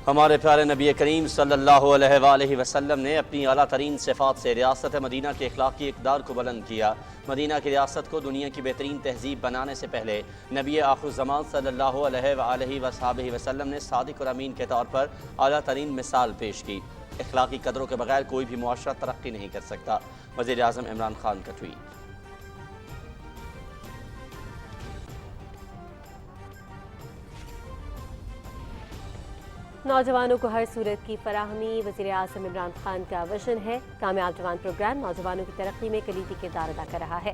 ہمارے پیارے نبی کریم صلی اللہ علیہ وآلہ وسلم نے اپنی اعلیٰ ترین صفات سے ریاست مدینہ کے اخلاقی اقدار کو بلند کیا۔ مدینہ کی ریاست کو دنیا کی بہترین تہذیب بنانے سے پہلے نبی آخر الزمان صلی اللہ علیہ وآلہ وسلم نے صادق اور امین کے طور پر اعلیٰ ترین مثال پیش کی۔ اخلاقی قدروں کے بغیر کوئی بھی معاشرہ ترقی نہیں کر سکتا۔ وزیر اعظم عمران خان کا ٹویٹ۔ نوجوانوں کو ہر صورت کی فراہمی وزیر اعظم عمران خان کا ویژن ہے۔ کامیاب جوان پروگرام نوجوانوں کی ترقی میں کلیدی کردار ادا کر رہا ہے۔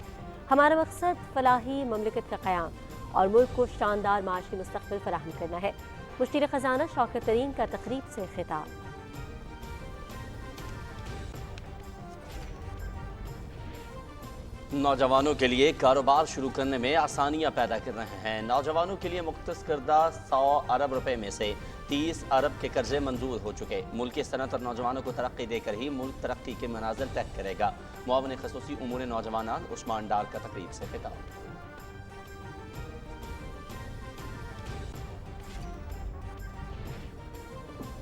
ہمارا مقصد فلاحی مملکت کا قیام اور ملک کو شاندار معاشی مستقبل فراہم کرنا ہے۔ مشیر خزانہ شوکت ترین کا تقریب سے خطاب۔ نوجوانوں کے لیے کاروبار شروع کرنے میں آسانیاں پیدا کر رہے ہیں۔ نوجوانوں کے لیے مختص کردہ 100 ارب روپے میں سے 30 ارب کے قرضے منظور ہو چکے۔ ملک کی صنعت اور نوجوانوں کو ترقی دے کر ہی ملک ترقی کے منازل طے کرے گا۔ معاون خصوصی امور نوجوانان عثمان ڈار کا تقریب سے خطاب۔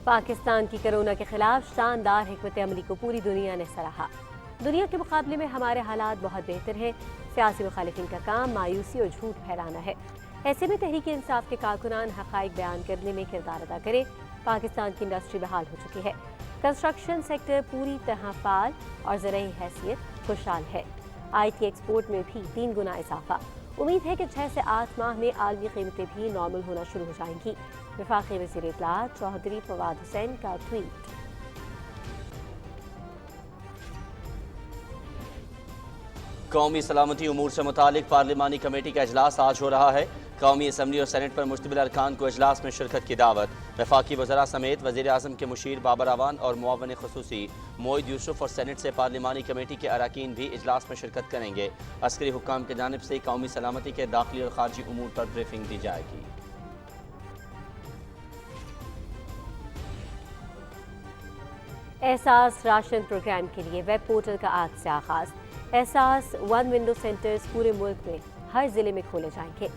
پاکستان کی کرونا کے خلاف شاندار حکمت عملی کو پوری دنیا نے سراہا۔ دنیا کے مقابلے میں ہمارے حالات بہت بہتر ہیں۔ سیاسی مخالفین کا کام مایوسی اور جھوٹ پھیلانا ہے۔ ایسے میں تحریک انصاف کے کارکنان حقائق بیان کرنے میں کردار ادا کریں۔ پاکستان کی انڈسٹری بحال ہو چکی ہے۔ کنسٹرکشن سیکٹر پوری طرح فعال اور زرعی حیثیت خوشحال ہے۔ آئی ٹی ایکسپورٹ میں بھی 3 گنا اضافہ۔ امید ہے کہ 6 سے 8 ماہ میں عالمی قیمتیں بھی نارمل ہونا شروع ہو جائیں گی۔ وفاقی وزیر اطلاعات چودھری فواد حسین کا ٹویٹ۔ قومی سلامتی امور سے متعلق پارلیمانی کمیٹی کا اجلاس آج ہو رہا ہے۔ قومی اسمبلی اور سینٹ پر مشتمل ارکان کو اجلاس میں شرکت کی دعوت۔ وفاقی وزراء سمیت وزیر اعظم کے مشیر بابر اعوان اور معاون خصوصی موعد یوسف اور سینٹ سے پارلیمانی کمیٹی کے اراکین بھی اجلاس میں شرکت کریں گے۔ عسکری حکام کی جانب سے قومی سلامتی کے داخلی اور خارجی امور پر بریفنگ دی جائے گی۔ احساس راشن پروگرام کے لیے ویب پورٹل کا آج سے آغاز۔ احساس 1 ونڈو سینٹرز پورے ملک میں ہر ضلع میں کھولے جائیں گے۔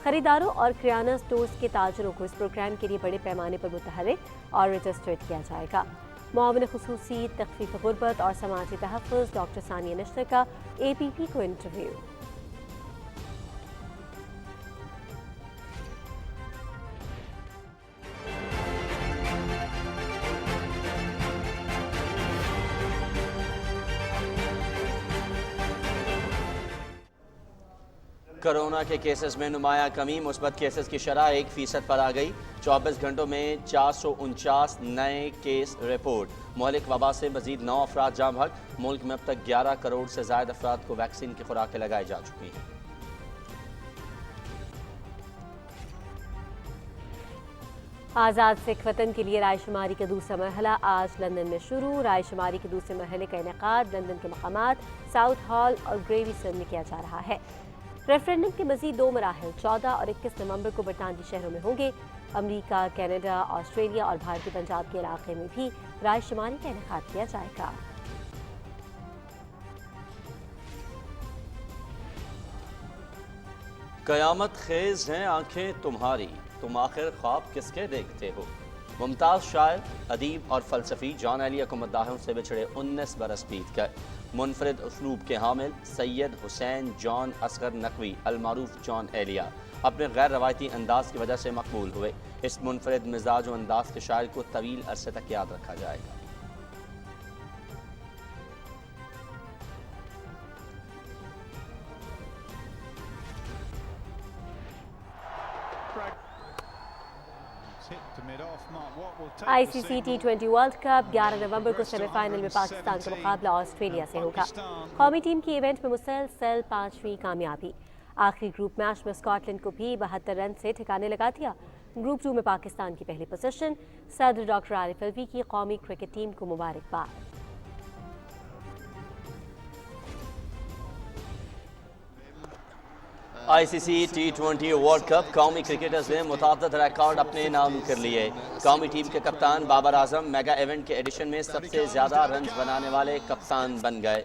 خریداروں اور کریانہ سٹورز کے تاجروں کو اس پروگرام کے لیے بڑے پیمانے پر متحرک اور رجسٹرڈ کیا جائے گا۔ معاون خصوصی تخفیف غربت اور سماجی تحفظ ڈاکٹر ثانیہ نشتر کا APP کو انٹرویو۔ کرونا کے کیسز میں نمایاں کمی، مثبت کیسز کی شرح 1% پر آ گئی۔ 24 گھنٹوں میں 449 نئے کیس رپورٹ۔ مہلک وبا سے مزید 9 افراد جاں بحق۔ ملک میں اب تک 11 کروڑ سے زائد افراد کو ویکسین کی خوراکیں لگائی جا چکی ہیں۔ آزاد سکھ وطن کے لیے رائے شماری کا دوسرا مرحلہ آج لندن میں شروع۔ رائے شماری کے دوسرے مرحلے کا انعقاد لندن کے مقامات ساؤتھ ہال اور گریویسن میں کیا جا رہا ہے۔ ریفرینڈم کے مزید 2 مراحل 14 اور 21 نومبر کو برطانوی شہروں میں ہوں گے۔ امریکہ، کینیڈا، آسٹریلیا اور بھارتی پنجاب کے علاقے میں بھی رائے شماری کا انعقاد کیا جائے گا۔ قیامت خیز ہیں آنکھیں تمہاری، تم آخر خواب کس کے دیکھتے ہو۔ ممتاز شاعر، ادیب اور فلسفی جان ایلیا کو مداحوں سے بچھڑے 19 برس بیت گئے۔ منفرد اسلوب کے حامل سید حسین جان اصغر نقوی المعروف جان ایلیا اپنے غیر روایتی انداز کی وجہ سے مقبول ہوئے۔ اس منفرد مزاج و انداز کے شاعر کو طویل عرصے تک یاد رکھا جائے گا۔ ICC T20 ورلڈ کپ 11 نومبر کو سیمی فائنل میں پاکستان کا مقابلہ آسٹریلیا سے ہوگا۔ قومی ٹیم کی ایونٹ میں مسلسل 5ویں کامیابی۔ آخری گروپ میچ میں اسکاٹ لینڈ کو بھی 72 رن سے ٹھکانے لگا دیا۔ گروپ 2 میں پاکستان کی پہلی پوزیشن۔ صدر ڈاکٹر عارف الوی کی قومی کرکٹ ٹیم کو مبارکباد۔ ICC T20 ورلڈ کپ قومی کرکٹرز نے متعدد ریکارڈ اپنے نام کر لیے۔ قومی ٹیم کے کپتان بابر اعظم میگا ایونٹ کے ایڈیشن میں سب سے زیادہ رنز بنانے والے کپتان بن گئے۔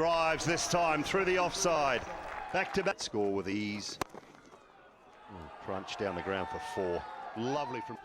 Drives this time through the offside. Back to back. Score with ease. Crunch down the ground for 4. Lovely from.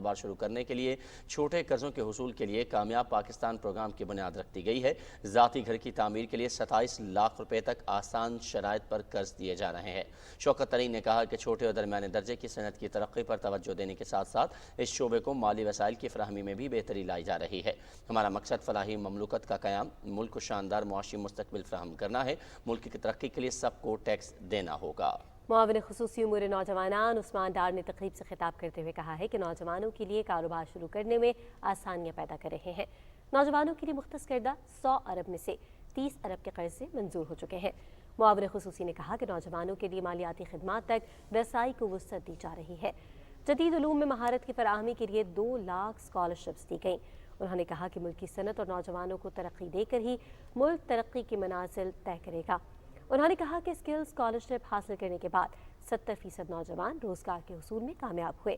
کاروبار شروع کرنے کے لیے چھوٹے قرضوں کے حصول کے لیے کامیاب پاکستان پروگرام کی بنیاد رکھ دی گئی ہے۔ ذاتی گھر کی تعمیر کے لیے 27 لاکھ روپے تک آسان شرائط پر قرض دیے جا رہے ہیں۔ شوکت ترین نے کہا کہ چھوٹے اور درمیانے درجے کی صنعت کی ترقی پر توجہ دینے کے ساتھ ساتھ اس شعبے کو مالی وسائل کی فراہمی میں بھی بہتری لائی جا رہی ہے۔ ہمارا مقصد فلاحی مملکت کا قیام، ملک کو شاندار معاشی مستقبل فراہم کرنا ہے۔ ملک کی ترقی کے لیے سب کو ٹیکس دینا ہوگا۔ معاون خصوصی امور نوجوان عثمان ڈار نے تقریب سے خطاب کرتے ہوئے کہا ہے کہ نوجوانوں کے لیے کاروبار شروع کرنے میں آسانیاں پیدا کر رہے ہیں۔ نوجوانوں کے لیے مختص کردہ 100 ارب میں سے 30 ارب کے قرضے منظور ہو چکے ہیں۔ معاون خصوصی نے کہا کہ نوجوانوں کے لیے مالیاتی خدمات تک رسائی کو وسعت دی جا رہی ہے۔ جدید علوم میں مہارت کی فراہمی کے لیے 2 لاکھ اسکالرشپس دی گئیں۔ انہوں نے کہا کہ ملک کی صنعت اور نوجوانوں کو ترقی دے کر ہی ملک ترقی کی منازل طے کرے گا۔ انہوں نے کہا کہ اسکل اسکالرشپ حاصل کرنے کے بعد 70% نوجوان روزگار کے حصول میں کامیاب ہوئے۔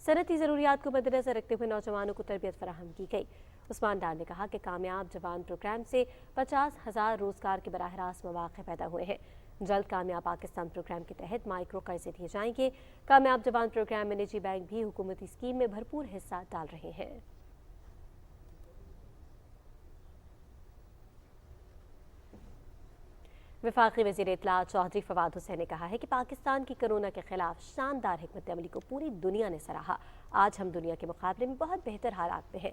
صنعتی ضروریات کو مد نظر رکھتے ہوئے نوجوانوں کو تربیت فراہم کی گئی۔ عثمان ڈار نے کہا کہ کامیاب جوان پروگرام سے 50,000 روزگار کے براہ راست مواقع پیدا ہوئے ہیں۔ جلد کامیاب پاکستان پروگرام کے تحت مائکرو قرضے دیے جائیں گے۔ کامیاب جوان پروگرام میں نجی بینک بھی حکومتی اسکیم میں بھرپور حصہ ڈال رہے ہیں۔ وفاقی وزیر اطلاعات چودھری فواد حسین نے کہا ہے کہ پاکستان کی کرونا کے خلاف شاندار حکمت عملی کو پوری دنیا نے سراہا۔ آج ہم دنیا کے مقابلے میں بہت بہتر حالات میں ہیں۔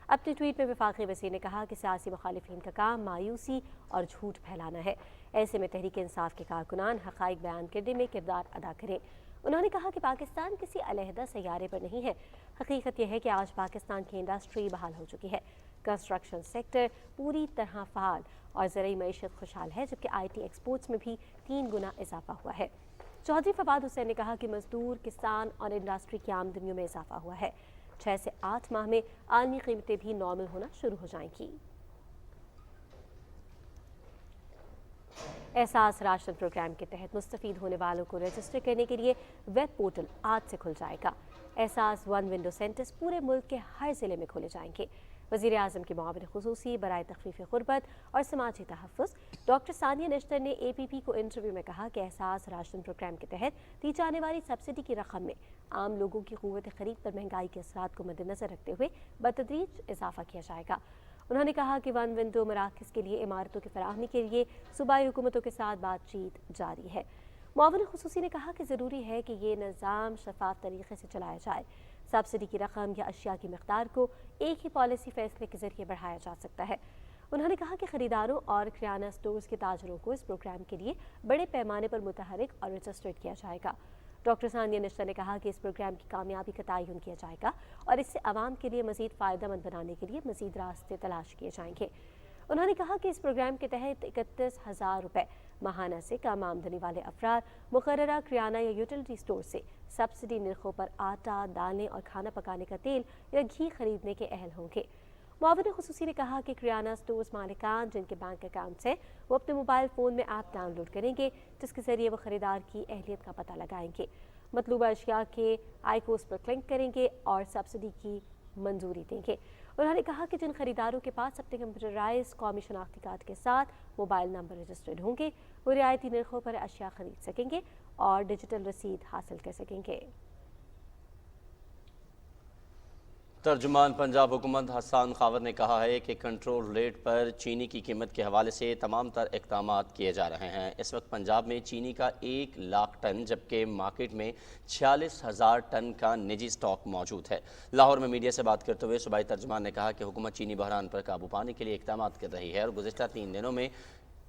اپنے ٹویٹ میں وفاقی وزیر نے کہا کہ سیاسی مخالفین کا کام مایوسی اور جھوٹ پھیلانا ہے۔ ایسے میں تحریک انصاف کے کارکنان حقائق بیان کرنے میں کردار ادا کریں۔ انہوں نے کہا کہ پاکستان کسی علیحدہ سیارے پر نہیں ہے۔ حقیقت یہ ہے کہ آج پاکستان کی انڈسٹری بحال ہو چکی ہے۔ کنسٹرکشن سیکٹر پوری طرح فعال اور زرعی معیشت خوشحال ہے، جبکہ آئی ٹی ایکسپورٹس میں بھی 3 گنا اضافہ ہوا ہے۔ چودھری فواد حسین نے کہا کہ مزدور، کسان اور انڈسٹری کی آمدنیوں میں اضافہ ہوا ہے۔ 6 سے 8 ماہ میں عالمی قیمتیں بھی نارمل ہونا شروع ہو جائیں گی۔ احساس راشن پروگرام کے تحت مستفید ہونے والوں کو رجسٹر کرنے کے لیے ویب پورٹل آج سے کھل جائے گا۔ احساس 1 ونڈو سینٹرز پورے ملک کے ہر ضلع میں کھولے جائیں گے۔ وزیر اعظم کے معاون خصوصی برائے تخفیف غربت اور سماجی تحفظ ڈاکٹر ثانیہ نشتر نے اے پی پی کو انٹرویو میں کہا کہ احساس راشن پروگرام کے تحت دی جانے والی سبسڈی کی رقم میں عام لوگوں کی قوت خرید پر مہنگائی کے اثرات کو مد نظر رکھتے ہوئے بتدریج اضافہ کیا جائے گا۔ انہوں نے کہا کہ 1 ونڈو مراکز کے لیے عمارتوں کی فراہمی کے لیے صوبائی حکومتوں کے ساتھ بات چیت جاری ہے۔ معاون خصوصی نے کہا کہ ضروری ہے کہ یہ نظام شفاف طریقے سے چلایا جائے۔ سبسڈی کی رقم یا اشیاء کی مقدار کو ایک ہی پالیسی فیصلے کے ذریعے بڑھایا جا سکتا ہے۔ انہوں نے کہا کہ خریداروں اور کریانہ اسٹورز کے تاجروں کو اس پروگرام کے لیے بڑے پیمانے پر متحرک اور رجسٹرڈ کیا جائے گا۔ ڈاکٹر ثانیہ نشتر نے کہا کہ اس پروگرام کی کامیابی کا تعین کیا جائے گا اور اس سے عوام کے لیے مزید فائدہ مند بنانے کے لیے مزید راستے تلاش کیے جائیں گے۔ انہوں نے کہا کہ اس پروگرام کے تحت 31,000 روپے ماہانہ سے کم آمدنی والے افراد مقررہ کریانہ یا یوٹیلیٹی اسٹور سے سبسڈی نرخوں پر آٹا، دالیں اور کھانا پکانے کا تیل یا گھی خریدنے کے اہل ہوں گے۔ معاون خصوصی نے کہا کہ کریانہ اسٹورز مالکان جن کے بینک اکاؤنٹس ہیں وہ اپنے موبائل فون میں ایپ ڈاؤن لوڈ کریں گے، جس کے ذریعے وہ خریدار کی اہلیت کا پتہ لگائیں گے، مطلوبہ اشیاء کے آئیکوز پر کلک کریں گے اور سبسڈی کی منظوری دیں گے۔ انہوں نے کہا کہ جن خریداروں کے پاس اپنے کمپیوٹرائز قومی شناختی کارڈ کے ساتھ موبائل نمبر رجسٹرڈ ہوں گے وہ رعایتی نرخوں پر اشیاء خرید سکیں گے اور ڈیجیٹل رسید حاصل کر سکیں گے۔ ترجمان پنجاب حکومت حسان خاور نے کہا ہے کہ کنٹرول ریٹ پر چینی کی قیمت کے حوالے سے تمام تر اقدامات کیے جا رہے ہیں۔ اس وقت پنجاب میں چینی کا 1 لاکھ ٹن جبکہ مارکیٹ میں 46,000 ٹن کا نجی سٹاک موجود ہے۔ لاہور میں میڈیا سے بات کرتے ہوئے صوبائی ترجمان نے کہا کہ حکومت چینی بحران پر قابو پانے کے لیے اقدامات کر رہی ہے اور گزشتہ 3 دنوں میں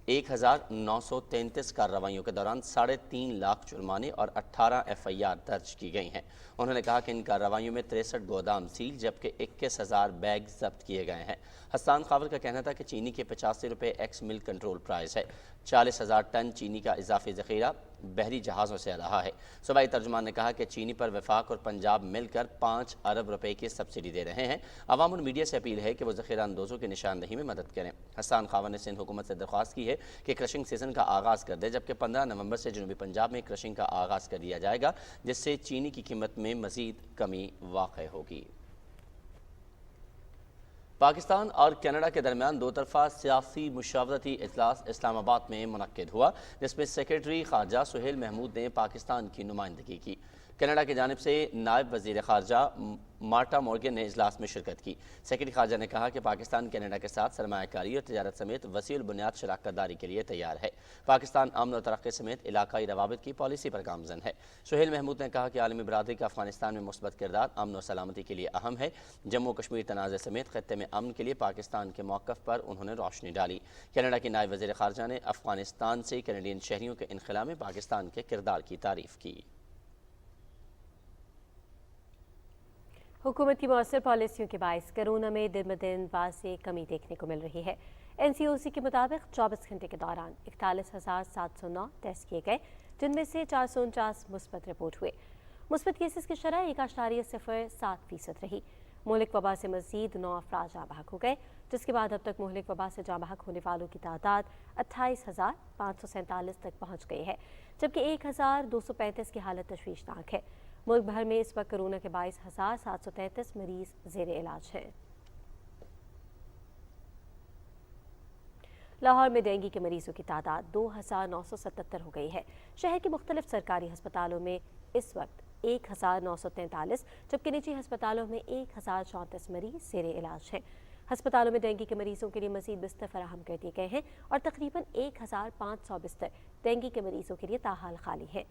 1933 کارروائیوں کے دوران 3.5 لاکھ جرمانے اور 18 FIR درج کی گئی ہیں۔ انہوں نے کہا کہ ان کارروائیوں میں 63 گودام سیل جبکہ 21,000 بیگ ضبط کیے گئے ہیں۔ حسان خاور کا کہنا تھا کہ چینی کے 85 روپے ایکس مل کنٹرول پرائز ہے۔ 40,000 ٹن چینی کا اضافی ذخیرہ بحری جہازوں سے آ رہا ہے۔ صوبائی ترجمان نے کہا کہ چینی پر وفاق اور پنجاب مل کر 5 ارب روپے کی سبسڈی دے رہے ہیں۔ عوام اور میڈیا سے اپیل ہے کہ وہ ذخیرہ اندوزوں کی نشاندہی میں مدد کریں۔ حسان خاور نے سندھ حکومت سے درخواست کی ہے کہ کرشنگ سیزن کا آغاز کر دے جبکہ 15 نومبر سے جنوبی پنجاب میں کرشنگ کا آغاز کر دیا جائے گا جس سے چینی کی قیمت میں مزید کمی واقع ہوگی۔ پاکستان اور کینیڈا کے درمیان 2 طرفہ سیاسی مشاورتی اجلاس اسلام آباد میں منعقد ہوا جس میں سیکرٹری خارجہ سہیل محمود نے پاکستان کی نمائندگی کی۔ کینیڈا کی جانب سے نائب وزیر خارجہ مارٹا مورگن نے اجلاس میں شرکت کی۔ سیکرٹری خارجہ نے کہا کہ پاکستان کینیڈا کے ساتھ سرمایہ کاری اور تجارت سمیت وسیع البنیاد شراکت داری کے لیے تیار ہے۔ پاکستان امن و ترقی سمیت علاقائی روابط کی پالیسی پر گامزن ہے۔ سہیل محمود نے کہا کہ عالمی برادری کا افغانستان میں مثبت کردار امن و سلامتی کے لیے اہم ہے۔ جموں کشمیر تنازع سمیت خطے میں امن کے لیے پاکستان کے موقف پر انہوں نے روشنی ڈالی۔ کینیڈا کی نائب وزیر خارجہ نے افغانستان سے کینیڈین شہریوں کے انخلا میں پاکستان کے کردار کی تعریف کی۔ حکومت کی مؤثر پالیسیوں کے باعث کورونا میں دن بدن واضح کمی دیکھنے کو مل رہی ہے۔ NCOC کے مطابق 24 گھنٹے کے دوران 41,709 ٹیسٹ کیے گئے، جن میں سے 449 مثبت رپورٹ ہوئے۔ مثبت کیسز کی شرح 1.07% رہی۔ مہلک وبا سے مزید 9 افراد جاں بحق ہو گئے، جس کے بعد اب تک مہلک وبا سے جاں بحق ہونے والوں کی تعداد 28,547 تک پہنچ گئی ہے، جبکہ 1,235 کی حالت تشویشناک ہے۔ ملک بھر میں اس وقت کورونا کے 22,733 مریض زیر علاج ہیں۔ لاہور میں ڈینگی کے مریضوں کی تعداد 2,977 ہو گئی ہے۔ شہر کے مختلف سرکاری ہسپتالوں میں اس وقت 1,943 جبکہ نجی ہسپتالوں میں 1,034 مریض زیر علاج ہیں۔ ہسپتالوں میں ڈینگی کے مریضوں کے لیے مزید بستر فراہم کر دیے گئے ہیں اور تقریباً 1,500 بستر ڈینگی کے مریضوں کے لیے تاحال خالی ہیں۔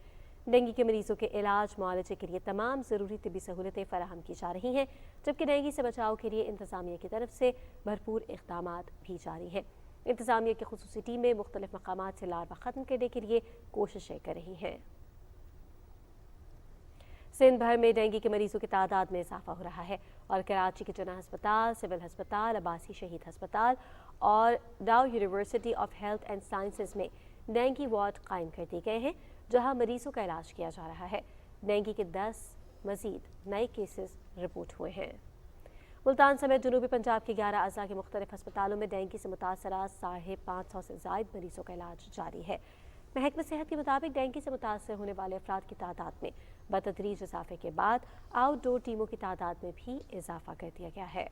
ڈینگی کے مریضوں کے علاج معالجے کے لیے تمام ضروری طبی سہولتیں فراہم کی جا رہی ہیں، جبکہ ڈینگی سے بچاؤ کے لیے انتظامیہ کی طرف سے بھرپور اقدامات بھی جاری ہیں۔ انتظامیہ کی خصوصی ٹیمیں مختلف مقامات سے لاروا ختم کرنے کے لیے کوششیں کر رہی ہیں۔ سندھ بھر میں ڈینگی کے مریضوں کی تعداد میں اضافہ ہو رہا ہے اور کراچی کے جناح ہسپتال، سول ہسپتال، عباسی شہید ہسپتال اور Dow University of Health and Sciences میں ڈینگی وارڈ قائم کر دیے گئے ہیں، جہاں مریضوں کا علاج کیا جا رہا ہے۔ ڈینگی کے 10 مزید نئے کیسز رپورٹ ہوئے ہیں۔ ملتان سمیت جنوبی پنجاب کے 11 اضلاع کے مختلف ہسپتالوں میں ڈینگی سے متاثرہ 550 سے زائد مریضوں کا علاج جاری ہے۔ محکمہ صحت کے مطابق ڈینگی سے متاثر ہونے والے افراد کی تعداد میں بتدریج اضافے کے بعد آؤٹ ڈور ٹیموں کی تعداد میں بھی اضافہ کر دیا گیا ہے۔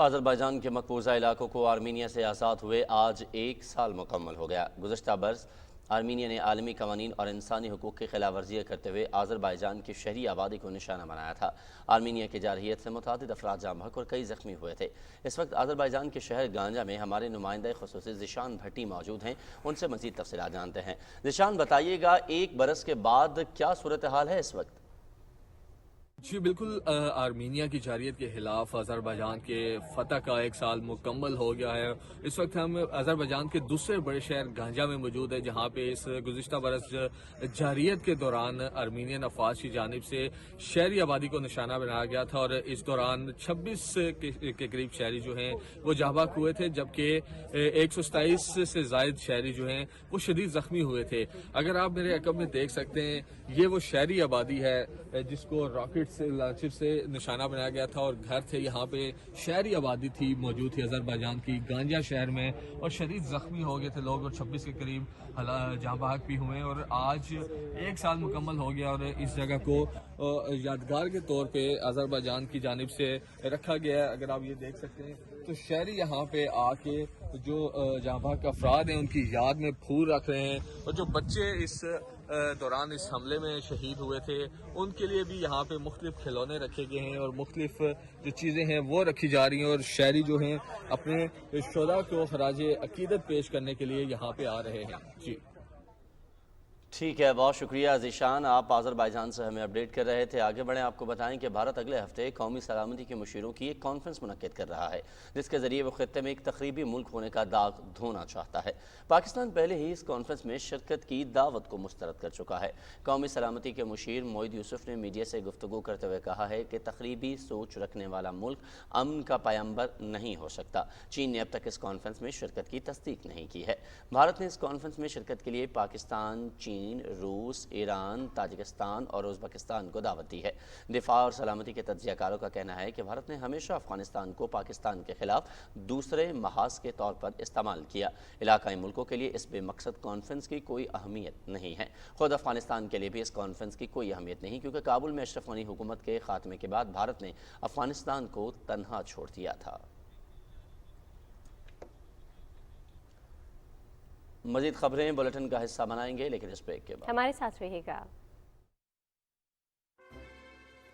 آذربائیجان کے مقبوضہ علاقوں کو آرمینیا سے آزاد ہوئے آج 1 سال مکمل ہو گیا۔ گزشتہ برس آرمینیا نے عالمی قوانین اور انسانی حقوق کی خلاف ورزیاں کرتے ہوئے آذربائیجان کی شہری آبادی کو نشانہ بنایا تھا۔ آرمینیا کی جارحیت سے متعدد افراد جاں بحق اور کئی زخمی ہوئے تھے۔ اس وقت آذربائیجان کے شہر گانجا میں ہمارے نمائندہ خصوصی ذیشان بھٹی موجود ہیں، ان سے مزید تفصیلات جانتے ہیں۔ ذیشان، بتائیے گا 1 برس کے بعد کیا صورتحال ہے اس وقت؟ جی بالکل، آرمینیا کی جارحیت کے خلاف آذربائیجان کے فتح کا 1 سال مکمل ہو گیا ہے۔ اس وقت ہم آذربائیجان کے دوسرے بڑے شہر گانجا میں موجود ہے، جہاں پہ اس گزشتہ برس جارحیت کے دوران آرمینین افواج کی جانب سے شہری آبادی کو نشانہ بنایا گیا تھا اور اس دوران 26 کے قریب شہری جو ہیں وہ جاں بحق ہوئے تھے، جبکہ 127 سے زائد شہری جو ہیں وہ شدید زخمی ہوئے تھے۔ اگر آپ میرے عقب میں دیکھ سکتے ہیں، یہ وہ شہری آبادی ہے جس کو راکٹ لانچر سے نشانہ بنایا گیا تھا اور گھر تھے، یہاں پہ شہری آبادی تھی موجود تھی آذربائیجان کی گانجا شہر میں، اور شدید زخمی ہو گئے تھے لوگ اور 26 کے قریب جاں بحق بھی ہوئے، اور آج 1 سال مکمل ہو گیا اور اس جگہ کو یادگار کے طور پہ آذربائیجان کی جانب سے رکھا گیا ہے۔ اگر آپ یہ دیکھ سکتے ہیں تو شہری یہاں پہ آ کے جو جاں بحق افراد ہیں ان کی یاد میں پھول رکھ رہے ہیں، اور جو بچے اس دوران اس حملے میں شہید ہوئے تھے ان کے لیے بھی یہاں پہ مختلف کھلونے رکھے گئے ہیں اور مختلف جو چیزیں ہیں وہ رکھی جا رہی ہیں، اور شہری جو ہیں اپنے شہداء کو خراج عقیدت پیش کرنے کے لیے یہاں پہ آ رہے ہیں۔ جی ٹھیک ہے، بہت شکریہ ذیشان، آپ آذربائیجان سے ہمیں اپڈیٹ کر رہے تھے۔ آگے بڑھیں، آپ کو بتائیں کہ بھارت اگلے ہفتے قومی سلامتی کے مشیروں کی ایک کانفرنس منعقد کر رہا ہے، جس کے ذریعے وہ خطے میں ایک تقریبی ملک ہونے کا داغ دھونا چاہتا ہے۔ پاکستان پہلے ہی اس کانفرنس میں شرکت کی دعوت کو مسترد کر چکا ہے۔ قومی سلامتی کے مشیر موعد یوسف نے میڈیا سے گفتگو کرتے ہوئے کہا ہے کہ تقریبی سوچ رکھنے والا ملک امن کا پیامبر نہیں ہو سکتا۔ چین نے اب تک اس کانفرنس میں شرکت کی تصدیق نہیں کی ہے۔ بھارت نے اس کانفرنس میں شرکت کے لیے پاکستان، چین، روس، ایران، تاجکستان اور ازبکستان کو دعوت دی ہے۔ دفاع اور سلامتی کے تجزیہ کاروں کا کہنا ہے کہ بھارت نے ہمیشہ افغانستان کو پاکستان کے خلاف دوسرے محاذ کے طور پر استعمال کیا۔ علاقائی ملکوں کے لیے اس بے مقصد کانفرنس کی کوئی اہمیت نہیں ہے۔ خود افغانستان کے لیے بھی اس کانفرنس کی کوئی اہمیت نہیں، کیونکہ کابل میں اشرف غنی حکومت کے خاتمے کے بعد بھارت نے افغانستان کو تنہا چھوڑ دیا تھا۔ مزید خبریں بلیٹن کا حصہ بنائیں گے، لیکن اس بریک کے بعد ہمارے ساتھ رہیے گا۔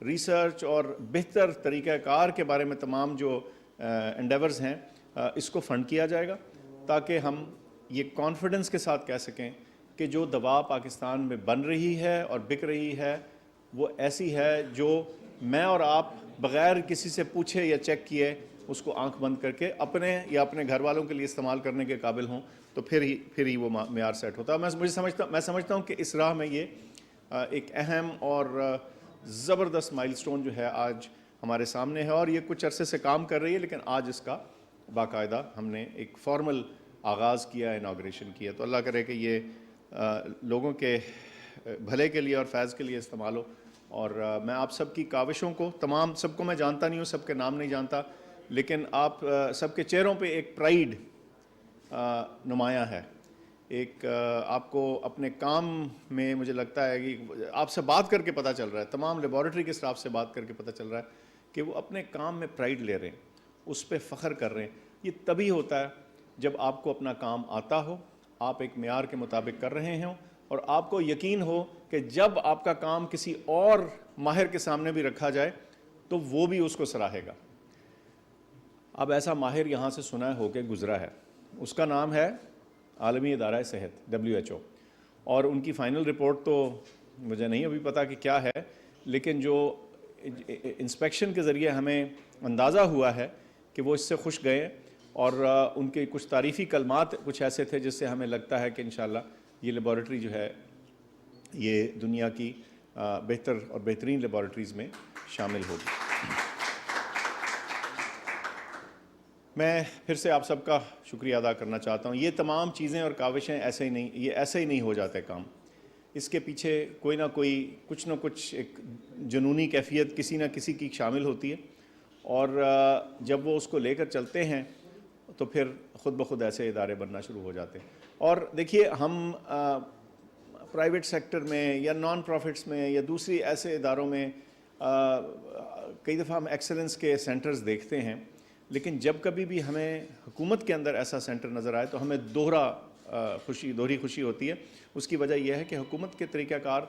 ریسرچ اور بہتر طریقہ کار کے بارے میں تمام جو انڈیورز ہیں اس کو فنڈ کیا جائے گا تاکہ ہم یہ کانفیڈنس کے ساتھ کہہ سکیں کہ جو دوا پاکستان میں بن رہی ہے اور بک رہی ہے وہ ایسی ہے جو میں اور آپ بغیر کسی سے پوچھے یا چیک کیے اس کو آنکھ بند کر کے اپنے یا اپنے گھر والوں کے لیے استعمال کرنے کے قابل ہوں تو پھر ہی وہ معیار سیٹ ہوتا ہے. میں سمجھتا ہوں کہ اس راہ میں یہ ایک اہم اور زبردست مائل سٹون جو ہے آج ہمارے سامنے ہے اور یہ کچھ عرصے سے کام کر رہی ہے لیکن آج اس کا باقاعدہ ہم نے ایک فارمل آغاز کیا, اناگریشن کیا. تو اللہ کرے کہ یہ لوگوں کے بھلے کے لیے اور فیض کے لیے استعمال ہو. اور میں آپ سب کی کاوشوں کو, تمام سب کو میں جانتا نہیں ہوں, سب کے نام نہیں جانتا, لیکن آپ سب کے چہروں پہ ایک پرائیڈ نمایاں ہے. ایک آپ کو اپنے کام میں مجھے لگتا ہے کہ آپ سے بات کر کے پتہ چل رہا ہے, تمام لیبارٹری کے اسٹاف سے بات کر کے پتہ چل رہا ہے کہ وہ اپنے کام میں پرائیڈ لے رہے ہیں, اس پہ فخر کر رہے ہیں. یہ تبھی ہوتا ہے جب آپ کو اپنا کام آتا ہو, آپ ایک معیار کے مطابق کر رہے ہوں اور آپ کو یقین ہو کہ جب آپ کا کام کسی اور ماہر کے سامنے بھی رکھا جائے تو وہ بھی اس کو سراہے گا. اب ایسا ماہر یہاں سے سنا ہو کے گزرا ہے, اس کا نام ہے عالمی ادارہ صحت WHO, اور ان کی فائنل رپورٹ تو مجھے نہیں ابھی پتا کہ کیا ہے, لیکن جو انسپیکشن کے ذریعے ہمیں اندازہ ہوا ہے کہ وہ اس سے خوش گئے اور ان کے کچھ تعریفی کلمات کچھ ایسے تھے جس سے ہمیں لگتا ہے کہ انشاءاللہ یہ لیبارٹری جو ہے یہ دنیا کی بہتر اور بہترین لیبارٹریز میں شامل ہوگی. میں پھر سے آپ سب کا شکریہ ادا کرنا چاہتا ہوں. یہ تمام چیزیں اور کاوشیں ایسے ہی نہیں ہو جاتے کام. اس کے پیچھے کوئی نہ کوئی کچھ نہ کچھ ایک جنونی کیفیت کسی نہ کسی کی شامل ہوتی ہے, اور جب وہ اس کو لے کر چلتے ہیں تو پھر خود بخود ایسے ادارے بننا شروع ہو جاتے ہیں. اور دیکھیے, ہم پرائیویٹ سیکٹر میں یا نان پروفٹس میں یا دوسری ایسے اداروں میں کئی دفعہ ہم ایکسلنس کے سینٹرز دیکھتے ہیں, لیکن جب کبھی بھی ہمیں حکومت کے اندر ایسا سینٹر نظر آئے تو ہمیں دوہری خوشی ہوتی ہے. اس کی وجہ یہ ہے کہ حکومت کے طریقہ کار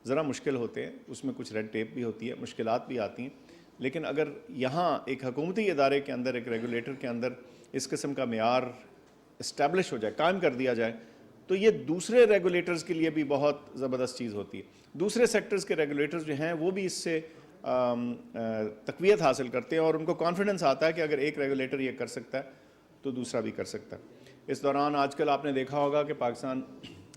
ذرا مشکل ہوتے ہیں, اس میں کچھ ریڈ ٹیپ بھی ہوتی ہے, مشکلات بھی آتی ہیں, لیکن اگر یہاں ایک حکومتی ادارے کے اندر, ایک ریگولیٹر کے اندر اس قسم کا معیار اسٹیبلش ہو جائے, قائم کر دیا جائے, تو یہ دوسرے ریگولیٹرز کے لیے بھی بہت زبردست چیز ہوتی ہے. دوسرے سیکٹرز کے ریگولیٹرز جو ہیں وہ بھی اس سے تقویت حاصل کرتے ہیں اور ان کو کانفیڈنس آتا ہے کہ اگر ایک ریگولیٹر یہ کر سکتا ہے تو دوسرا بھی کر سکتا ہے. اس دوران آج کل آپ نے دیکھا ہوگا کہ پاکستان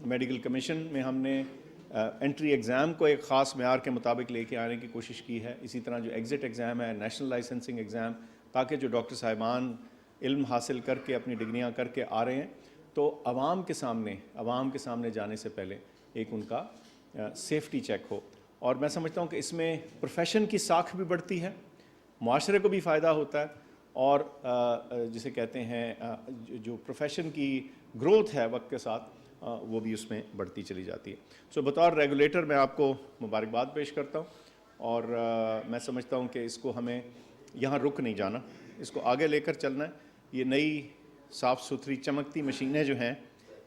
میڈیکل کمیشن میں ہم نے انٹری ایگزام کو ایک خاص معیار کے مطابق لے کے آنے کی کوشش کی ہے. اسی طرح جو ایگزٹ ایگزام ہے, نیشنل لائسنسنگ ایگزام, تاکہ جو ڈاکٹر صاحبان علم حاصل کر کے اپنی ڈگریاں کر کے آ رہے ہیں تو عوام کے سامنے جانے سے پہلے ایک ان کا سیفٹی چیک ہو. اور میں سمجھتا ہوں کہ اس میں پروفیشن کی ساکھ بھی بڑھتی ہے, معاشرے کو بھی فائدہ ہوتا ہے, اور جسے کہتے ہیں جو پروفیشن کی گروتھ ہے وقت کے ساتھ وہ بھی اس میں بڑھتی چلی جاتی ہے. سو بطور ریگولیٹر میں آپ کو مبارکباد پیش کرتا ہوں, اور میں سمجھتا ہوں کہ اس کو ہمیں یہاں رک نہیں جانا, اس کو آگے لے کر چلنا ہے. یہ نئی صاف ستھری چمکتی مشینیں جو ہیں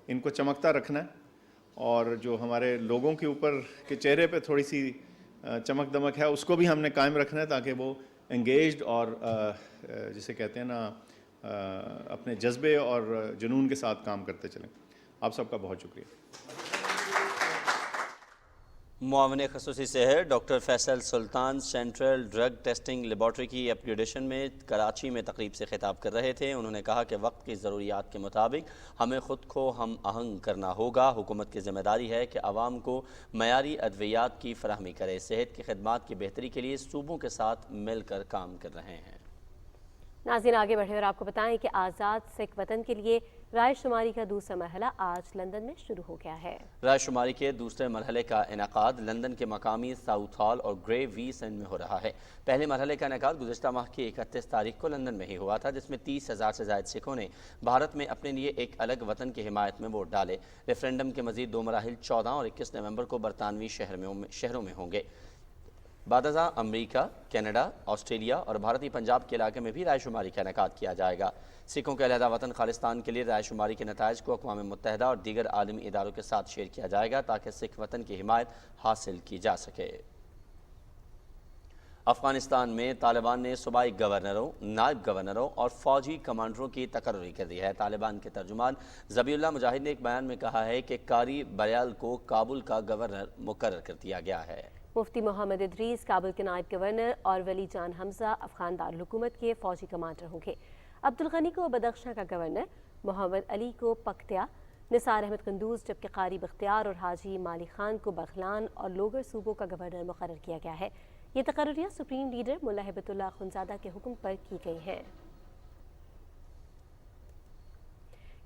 ان کو چمکتا رکھنا ہے, اور جو ہمارے لوگوں کے اوپر کے چہرے پہ تھوڑی سی چمک دمک ہے اس کو بھی ہم نے قائم رکھنا ہے, تاکہ وہ انگیجڈ اور جسے کہتے ہیں نا اپنے جذبے اور جنون کے ساتھ کام کرتے چلیں. آپ سب کا بہت شکریہ. معاون خصوصی صحت ڈاکٹر فیصل سلطان سینٹرل ڈرگ ٹیسٹنگ لیبارٹری کی اپ گریڈیشن میں کراچی میں تقریب سے خطاب کر رہے تھے. انہوں نے کہا کہ وقت کی ضروریات کے مطابق ہمیں خود کو ہم آہنگ کرنا ہوگا. حکومت کی ذمہ داری ہے کہ عوام کو معیاری ادویات کی فراہمی کرے. صحت کی خدمات کی بہتری کے لیے صوبوں کے ساتھ مل کر کام کر رہے ہیں. ناظرین آگے بڑھے اور آپ کو بتائیں کہ آزاد سکھ وطن کے لیے رائے شماری کا دوسرا مرحلہ آج لندن میں شروع ہو گیا ہے. رائے شماری کے دوسرے مرحلے کا انعقاد لندن کے مقامی ساؤتھ ہال اور گرے وی سینڈ میں ہو رہا ہے. پہلے مرحلے کا انعقاد گزشتہ ماہ کی 31 تاریخ کو لندن میں ہی ہوا تھا, جس میں 30,000 سے زائد سکھوں نے بھارت میں اپنے لیے ایک الگ وطن کی حمایت میں ووٹ ڈالے. ریفرینڈم کے مزید 2 مراحل 14 اور 21 نومبر کو برطانوی شہروں میں ہوں گے. بعد ازاں امریکہ، کینیڈا، آسٹریلیا اور بھارتی پنجاب کے علاقے میں بھی رائے شماری کا انعقاد کیا جائے گا. سکھوں کے علیحدہ وطن خالصتان کے لیے رائے شماری کے نتائج کو اقوام متحدہ اور دیگر عالمی اداروں کے ساتھ شیئر کیا جائے گا تاکہ سکھ وطن کی حمایت حاصل کی جا سکے. افغانستان میں طالبان نے صوبائی گورنروں، نائب گورنروں اور فوجی کمانڈروں کی تقرری کر دی ہے۔ طالبان کے ترجمان ذبیح اللہ مجاہد نے ایک بیان میں کہا ہے کہ قاری بریال کو کابل کا گورنر مقرر کر دیا گیا ہے۔ مفتی محمد ادریس کابل کے نائب گورنر اور ولی جان حمزہ افغان دارالحکومت کے فوجی کمانڈر ہوں گے۔ عبدالغنی کو بدخشاں کا گورنر، محمد علی کو پکتیا، نثار احمد قندوز جبکہ قاری بختیار اور حاجی مالی خان کو بغلان اور لوگر صوبوں کا گورنر مقرر کیا گیا ہے۔ یہ تقرریاں سپریم لیڈر ملا ہیبت اللہ اخونزادہ کے حکم پر کی گئی ہیں۔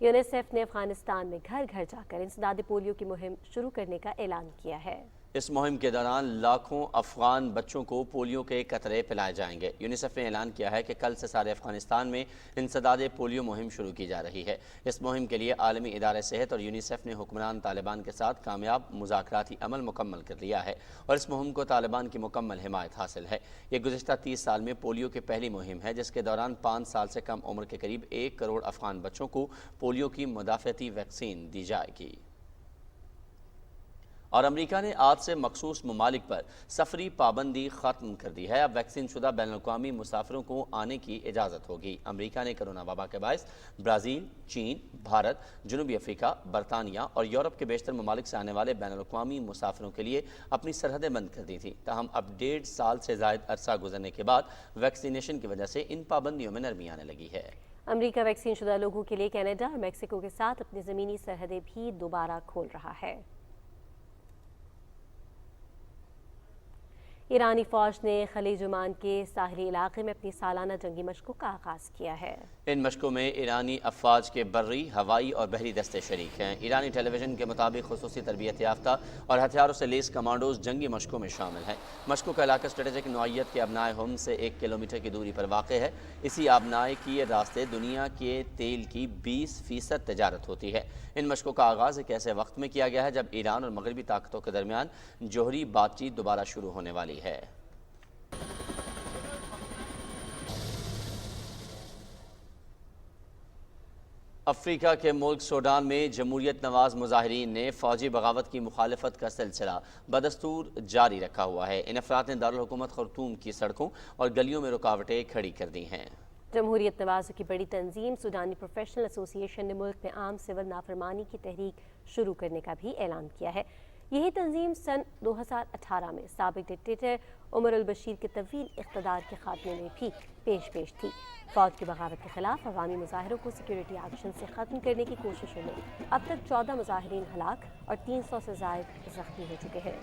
یونیسیف نے افغانستان میں گھر گھر جا کر انسداد پولیو کی مہم شروع کرنے کا اعلان کیا ہے۔ اس مہم کے دوران لاکھوں افغان بچوں کو پولیو کے قطرے پلائے جائیں گے۔ یونیسیف نے اعلان کیا ہے کہ کل سے سارے افغانستان میں انسداد پولیو مہم شروع کی جا رہی ہے۔ اس مہم کے لیے عالمی ادارہ صحت اور یونیسیف نے حکمران طالبان کے ساتھ کامیاب مذاکراتی عمل مکمل کر لیا ہے اور اس مہم کو طالبان کی مکمل حمایت حاصل ہے۔ یہ گزشتہ 30 سال میں پولیو کی پہلی مہم ہے جس کے دوران 5 سال سے کم عمر کے قریب 1 کروڑ افغان بچوں کو پولیو کی مدافعتی ویکسین دی جائے گی۔ اور امریکہ نے آج سے مخصوص ممالک پر سفری پابندی ختم کر دی ہے۔ اب ویکسین شدہ بین الاقوامی مسافروں کو آنے کی اجازت ہوگی۔ امریکہ نے کرونا وبا کے باعث برازیل، چین، بھارت، جنوبی افریقہ، برطانیہ اور یورپ کے بیشتر ممالک سے آنے والے بین الاقوامی مسافروں کے لیے اپنی سرحدیں بند کر دی تھیں۔ تاہم اب 1.5 سال سے زائد عرصہ گزرنے کے بعد ویکسینیشن کی وجہ سے ان پابندیوں میں نرمی آنے لگی ہے۔ امریکہ ویکسین شدہ لوگوں کے لیے کینیڈا اور میکسیکو کے ساتھ اپنی زمینی سرحدیں بھی دوبارہ کھول رہا ہے۔ ایرانی فوج نے خلیج عمان کے ساحلی علاقے میں اپنی سالانہ جنگی مشقوں کا آغاز کیا ہے۔ ان مشقوں میں ایرانی افواج کے بری، ہوائی اور بحری دستے شریک ہیں۔ ایرانی ٹیلی ویژن کے مطابق خصوصی تربیت یافتہ اور ہتھیاروں سے لیس کمانڈوز جنگی مشقوں میں شامل ہیں۔ مشقوں کا علاقہ اسٹریٹجک نوعیت کے آبنائے ہم سے 1 کلومیٹر کی دوری پر واقع ہے۔ اسی آبنائے کی راستے دنیا کے تیل کی 20% تجارت ہوتی ہے۔ ان مشقوں کا آغاز ایک ایسے وقت میں کیا گیا ہے جب ایران اور مغربی طاقتوں کے درمیان جوہری بات چیت دوبارہ شروع ہونے والی ہے۔ افریقہ کے ملک سوڈان میں جمہوریت نواز مظاہرین نے فوجی بغاوت کی مخالفت کا سلسلہ بدستور جاری رکھا ہوا ہے۔ ان افراد نے دارالحکومت خرطوم کی سڑکوں اور گلیوں میں رکاوٹیں کھڑی کر دی ہیں۔ جمہوریت نوازوں کی بڑی تنظیم سوڈانی پروفیشنل ایسوسی ایشن نے ملک میں عام سول نافرمانی کی تحریک شروع کرنے کا بھی اعلان کیا ہے۔ یہی تنظیم سن 2018 میں سابق ڈکٹیٹر عمر البشیر کے طویل اقتدار کے خاتمے میں بھی پیش تھی۔ فوج کی بغاوت کے خلاف عوامی مظاہروں کو سیکیورٹی ایکشن سے ختم کرنے کی کوششوں میں اب تک 14 مظاہرین ہلاک اور 300 سے زائد زخمی ہو چکے ہیں۔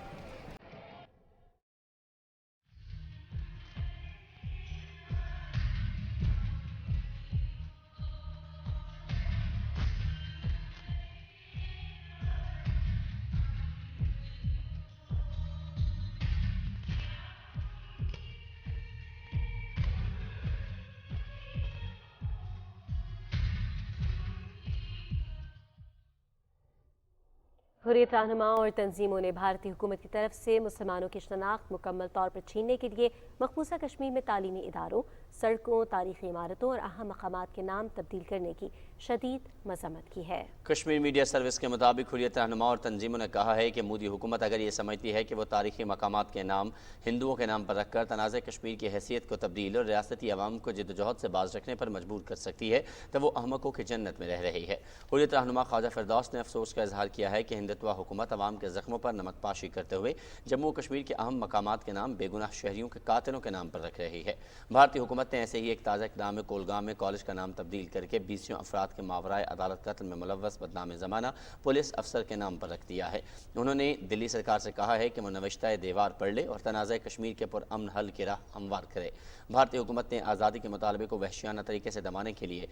حریت رہنماؤں اور تنظیموں نے بھارتی حکومت کی طرف سے مسلمانوں کی شناخت مکمل طور پر چھیننے کے لیے مقبوضہ کشمیر میں تعلیمی اداروں، سڑکوں، تاریخی عمارتوں اور اہم مقامات کے نام تبدیل کرنے کی شدید مذمت کی ہے۔ کشمیر میڈیا سروس کے مطابق حریت رہنماؤں اور تنظیموں نے کہا ہے کہ مودی حکومت اگر یہ سمجھتی ہے کہ وہ تاریخی مقامات کے نام ہندوؤں کے نام پر رکھ کر تنازع کشمیر کی حیثیت کو تبدیل اور ریاستی عوام کو جدوجہد سے باز رکھنے پر مجبور کر سکتی ہے تو وہ احمقوں کی جنت میں رہ رہی ہے۔ حریت رہنما خواجہ فردوس نے افسوس کا اظہار کیا ہے کہ ہندتوا حکومت عوام کے زخموں پر نمک پاشی کرتے ہوئے جموں کشمیر کے اہم مقامات کے نام بے گناہ شہریوں کے قاتلوں کے نام پر رکھ رہی ہے۔ بھارتی حکومت نے ایسے ہی ایک تازہ اقدام میں کولگام میں کالج کا نام تبدیل کر کے 20 افراد کے ماورائے عدالت قتل میں ملوث بدنام زمانہ پولیس افسر کے نام پر رکھ دیا ہے۔ انہوں نے دلی سرکار سے کہا ہے کہ وہ نوشتہ دیوار پڑھ لے اور تنازع کشمیر کے پرامن حل کی راہ ہموار کرے۔ بھارتی حکومت نے آزادی کے مطالبے کو وحشیانہ طریقے سے دبانے کے لیے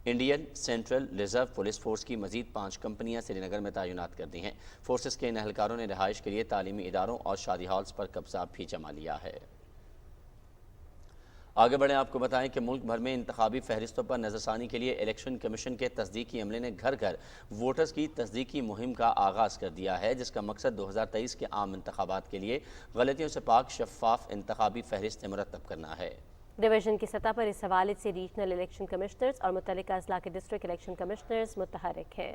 Indian central reserve police force کی مزید 5 کمپنیاں سری نگر میں تعینات کر دی ہیں۔ فورسز کے ان اہلکاروں نے رہائش کے لیے تعلیمی اداروں اور شادی ہالز پر قبضہ بھی جما لیا ہے۔ آگے بڑھیں، آپ کو بتائیں کہ ملک بھر میں انتخابی فہرستوں پر نظر ثانی کے لیے الیکشن کمیشن کے تصدیقی عملے نے گھر گھر ووٹرز کی تصدیقی مہم کا آغاز کر دیا ہے، جس کا مقصد 2023 کے عام انتخابات کے لیے غلطیوں سے پاک شفاف انتخابی فہرستیں مرتب کرنا ہے۔ ڈویژن کی سطح پر اس حوالے سے ریجنل الیکشن کمشنرز اور متعلقہ اضلاع کے ڈسٹرکٹ الیکشن کمشنرز متحرک ہیں۔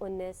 19